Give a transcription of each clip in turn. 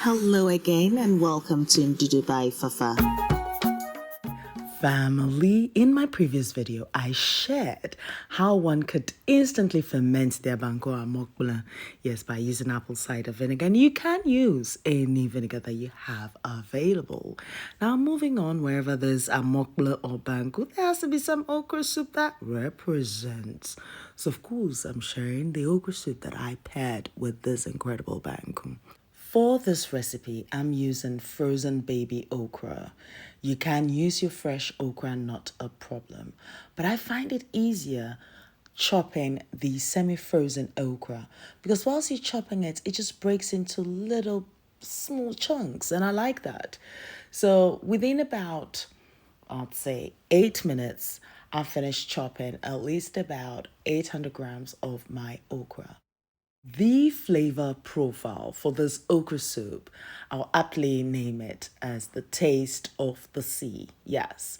Hello again and welcome to Ndudu by Fafa. Family, in my previous video, I shared how one could instantly ferment their banku or Amorkple, yes, by using apple cider vinegar. And you can use any vinegar that you have available. Now, moving on, wherever there's Amorkple or banku, there has to be some okra soup that represents. So, of course, I'm sharing the okra soup that I paired with this incredible banku. For this recipe, I'm using frozen baby okra. You can use your fresh okra, not a problem. But I find it easier chopping the semi-frozen okra because whilst you're chopping it, it just breaks into little small chunks and I like that. So within about, I'd say 8 minutes, I finished chopping at least about 800 grams of my okra. The flavor profile for this okra soup, I'll aptly name it as the taste of the sea. Yes.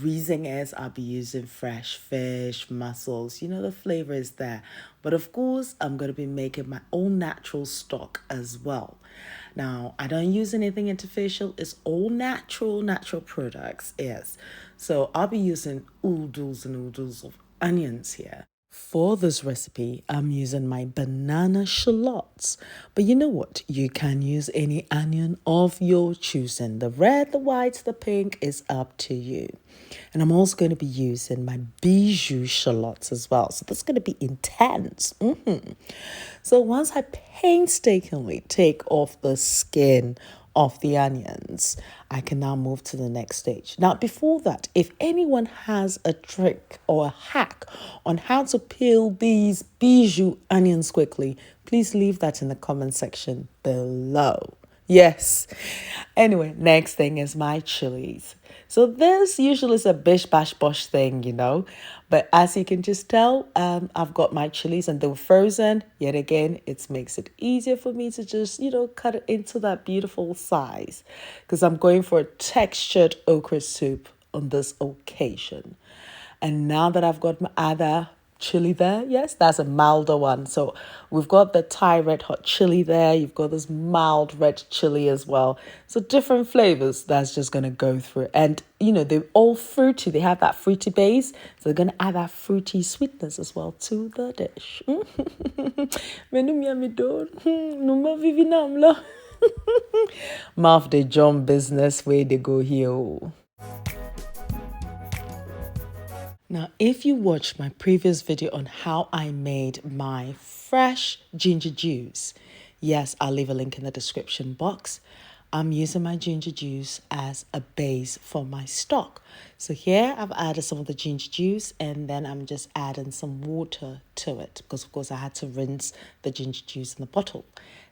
Reason is I'll be using fresh fish, mussels, the flavor is there. But of course, I'm going to be making my own natural stock as well. Now, I don't use anything artificial. It's all natural products, yes. So I'll be using oodles and oodles of onions here. For this recipe, I'm using my banana shallots. But you know what? You can use any onion of your choosing. The red, the white, the pink is up to you. And I'm also going to be using my bijou shallots as well. So this is going to be intense. So once I painstakingly take off the skin of the onions, I can now move to the next stage. Now, before that, if anyone has a trick or a hack on how to peel these bijou onions quickly, please leave that in the comment section below. Yes. Anyway, next thing is my chilies. So this usually is a bish bash bosh thing, But as you can just tell, I've got my chilies and they were frozen. Yet again, it makes it easier for me to just, cut it into that beautiful size. Because I'm going for a textured okra soup on this occasion. And now that I've got my other chili there, yes, that's a milder one. So we've got the Thai red hot chili there. You've got this mild red chili as well. So different flavors that's just going to go through. And, they're all fruity. They have that fruity base. So they're going to add that fruity sweetness as well to the dish. Mouth the John business where they go here. Now, if you watched my previous video on how I made my fresh ginger juice, yes, I'll leave a link in the description box. I'm using my ginger juice as a base for my stock. So here I've added some of the ginger juice and then I'm just adding some water to it because of course I had to rinse the ginger juice in the bottle.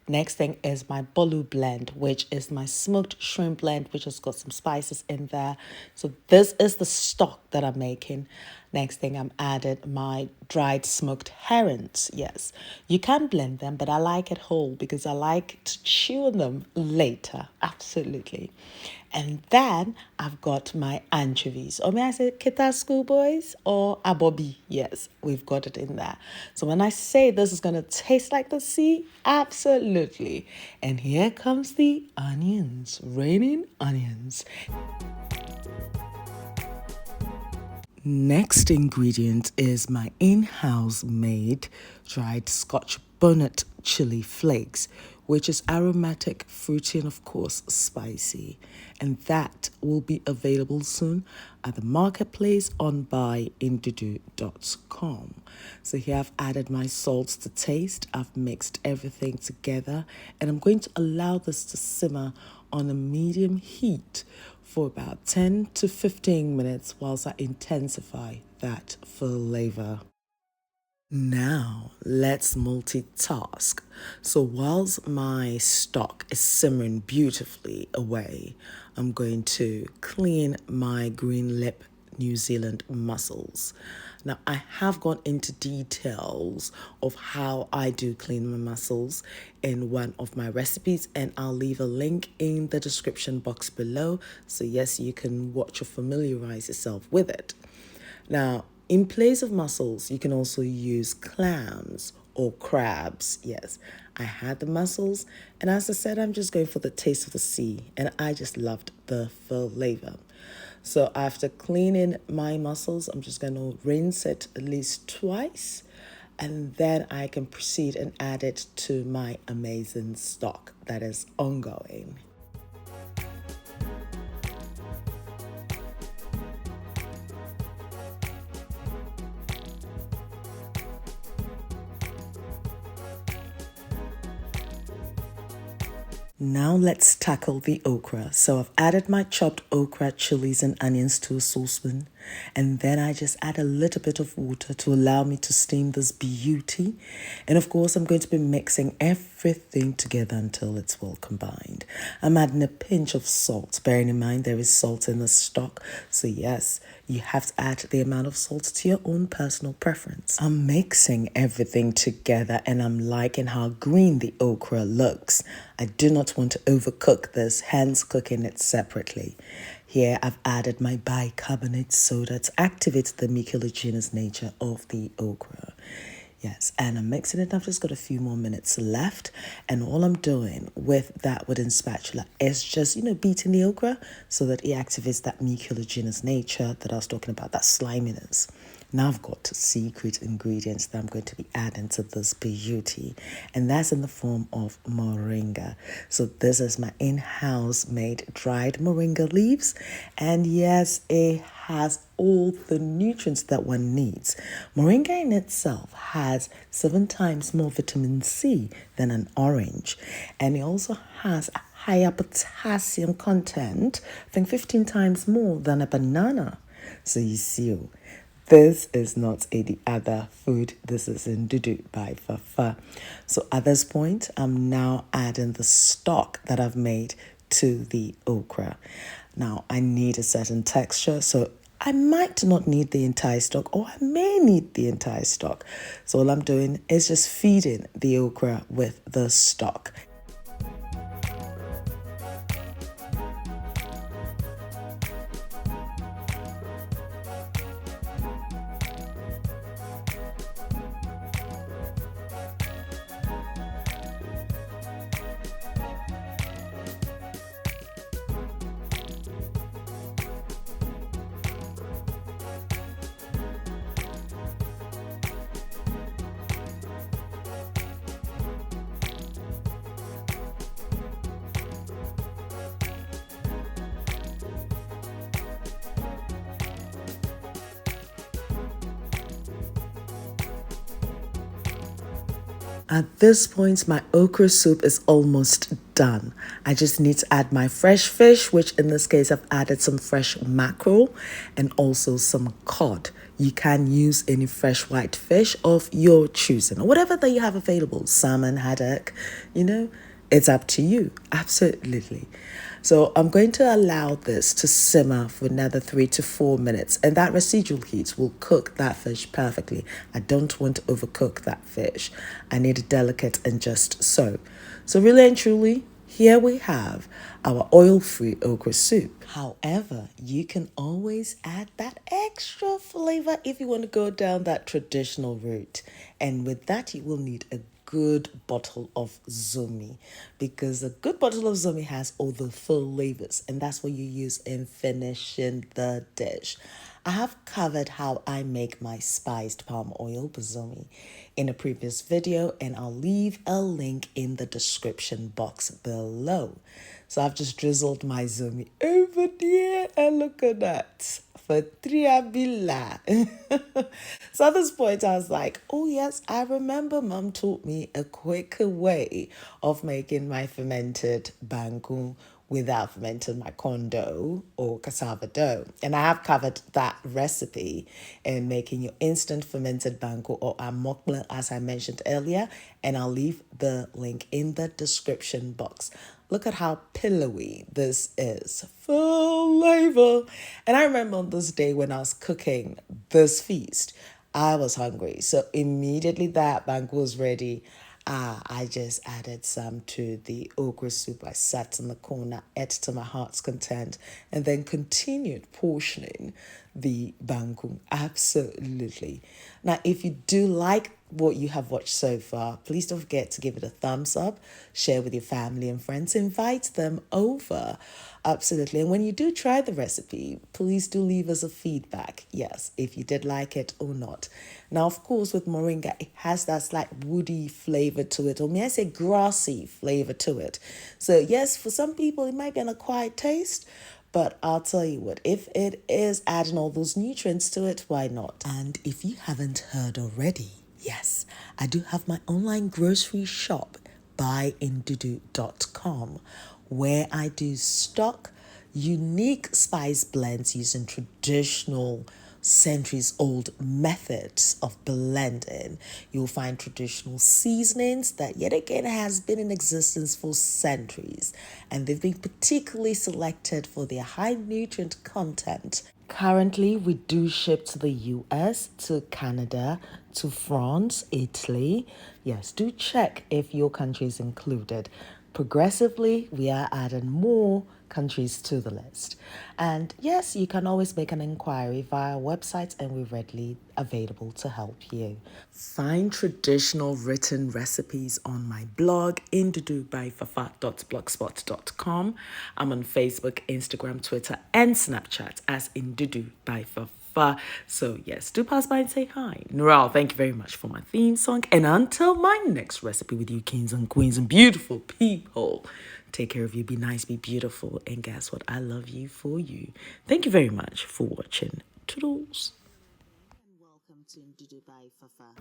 Next thing is my bolu blend, which is my smoked shrimp blend, which has got some spices in there. So this is the stock that I'm making. Next thing I'm adding my dried smoked herrings. Yes, you can blend them, but I like it whole because I like to chew on them later. Absolutely. And then I've got my anchovies, or may I say Kita schoolboys or abobi. Yes, we've got it in there. So when I say this is going to taste like the sea, absolutely. And here comes the onions, raining onions. Next ingredient is my in-house made dried Scotch bonnet chili flakes, which is aromatic, fruity, and of course spicy. And that will be available soon at the marketplace on buyndudu.com. So here I've added my salts to taste. I've mixed everything together and I'm going to allow this to simmer on a medium heat for about 10 to 15 minutes whilst I intensify that flavor. Now, let's multitask. So whilst my stock is simmering beautifully away, I'm going to clean my green lip New Zealand mussels. Now, I have gone into details of how I do clean my mussels in one of my recipes, and I'll leave a link in the description box below. So yes, you can watch or familiarize yourself with it. Now, in place of mussels, you can also use clams or crabs. Yes, I had the mussels, and as I said, I'm just going for the taste of the sea, and I just loved the flavor. So after cleaning my mussels, I'm just going to rinse it at least twice, and then I can proceed and add it to my amazing stock that is ongoing. Now let's tackle the okra. So I've added my chopped okra, chilies, and onions to a saucepan. And then I just add a little bit of water to allow me to steam this beauty. And of course, I'm going to be mixing everything together until it's well combined. I'm adding a pinch of salt, bearing in mind there is salt in the stock. So yes, you have to add the amount of salt to your own personal preference. I'm mixing everything together and I'm liking how green the okra looks. I do not want to overcook this, hence cooking it separately. Here I've added my bicarbonate soda to activate the mucilaginous nature of the okra. Yes, and I'm mixing it. I've just got a few more minutes left. And all I'm doing with that wooden spatula is just, beating the okra so that it activates that mucilaginous nature that I was talking about, that sliminess. Now I've got secret ingredients that I'm going to be adding to this beauty, and that's in the form of moringa. So this is my in-house made dried moringa leaves, and yes, it has all the nutrients that one needs. Moringa in itself has 7 times more vitamin C than an orange, and it also has a higher potassium content, I think 15 times more than a banana. So you see, this is not any other food. This is Ndudu by Fafa. So at this point, I'm now adding the stock that I've made to the okra. Now, I need a certain texture, so I might not need the entire stock, or I may need the entire stock. So all I'm doing is just feeding the okra with the stock. At this point, my okra soup is almost done. I just need to add my fresh fish, which in this case, I've added some fresh mackerel and also some cod. You can use any fresh white fish of your choosing or whatever that you have available. Salmon, haddock, it's up to you. Absolutely. So I'm going to allow this to simmer for another 3 to 4 minutes, and that residual heat will cook that fish perfectly. I don't want to overcook that fish. I need it delicate and just so. So really and truly, here we have our oil-free okra soup. However, you can always add that extra flavor if you want to go down that traditional route. And with that, you will need a good bottle of Zomi, because a good bottle of Zomi has all the flavors, and that's what you use in finishing the dish. I have covered how I make my spiced palm oil Zomi in a previous video, and I'll leave a link in the description box below. So I've just drizzled my Zomi over there, and look at that. For triabila. So at this point, I was like, oh yes, I remember Mom taught me a quicker way of making my fermented banku without fermenting my corn dough or cassava dough. And I have covered that recipe in making your instant fermented banku or Amorkple, as I mentioned earlier, and I'll leave the link in the description box. Look at how pillowy this is. Flavor. And I remember on this day when I was cooking this feast, I was hungry. So immediately that banku was ready, I just added some to the okra soup. I sat in the corner, ate to my heart's content, and then continued portioning the banku. Absolutely. Now, if you do like what you have watched so far, please don't forget to give it a thumbs up, share with your family and friends, invite them over. Absolutely. And when you do try the recipe, please do leave us a feedback. Yes, if you did like it or not. Now, of course, with moringa, it has that slight woody flavor to it, or may I say grassy flavor to it. So yes, for some people, it might be an acquired taste, but I'll tell you what, if it is adding all those nutrients to it, why not? And if you haven't heard already, yes, I do have my online grocery shop, buyndudu.com, where I do stock unique spice blends using traditional centuries old methods of blending. You'll find traditional seasonings that yet again has been in existence for centuries, and they've been particularly selected for their high nutrient content. Currently, we do ship to the US, to Canada, to France, Italy. Yes, do check if your country is included. Progressively, we are adding more countries to the list. And yes, you can always make an inquiry via our website, and we're readily available to help you. Find traditional written recipes on my blog, indudubyfafa.blogspot.com. I'm on Facebook, Instagram, Twitter, and Snapchat as Indudu by Fafa. So yes, do pass by and say hi. Noral, thank you very much for my theme song. And until my next recipe with you, kings and queens and beautiful people, take care of you, be nice, be beautiful, and guess what? I love you for you. Thank you very much for watching. Toodles. And welcome to Indudu by Fafa.